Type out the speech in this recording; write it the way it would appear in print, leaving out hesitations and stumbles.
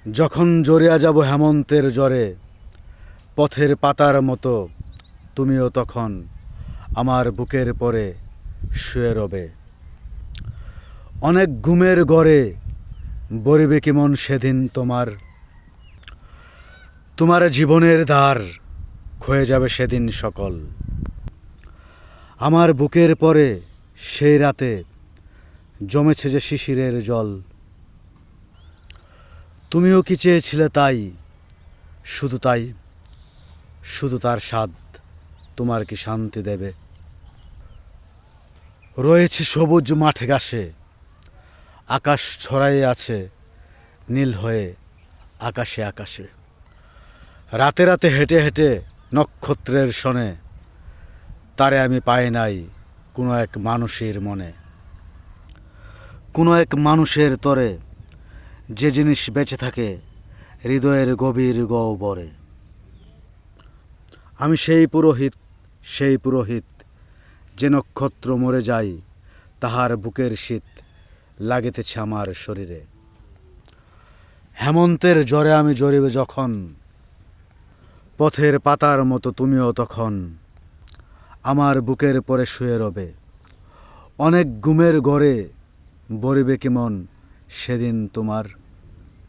যখন জড়িয়া যাব হেমন্তের জ্বরে, পথের পাতার মতো তুমিও তখন আমার বুকের পরে শুয়ে রবে। অনেক ঘুমের ঘরে বরিবে কেমন সেদিন তোমার, তোমার জীবনের দ্বার ক্ষয়ে যাবে সেদিন সকল। আমার বুকের পরে সেই রাতে জমেছে যে শিশিরের জল, তুমিও কি চেয়েছিলে তাই, শুধু তাই, শুধু তার স্বাদ তোমার কি শান্তি দেবে? রয়েছে সবুজ মাঠে ঘাসে, আকাশ ছড়াইয়ে আছে নীল হয়ে আকাশে আকাশে। রাতে রাতে হেঁটে হেঁটে নক্ষত্রের শনে, তারে আমি পাই নাই কোনো এক মানুষের মনে। কোনো এক মানুষের তরে যে জিনিস বেঁচে থাকে হৃদয়ের গভীর গহ্বরে। আমি সেই পুরোহিত, সেই পুরোহিত, যে নক্ষত্র মরে যায় তাহার বুকের শীত লাগিতেছে আমার শরীরে। হেমন্তের জ্বরে আমি জ্বরিবে যখন, পথের পাতার মতো তুমিও তখন আমার বুকের পরে শুয়ে রবে। অনেক ঘুমের ঘরে বরিবে কেমন সেদিন তোমার।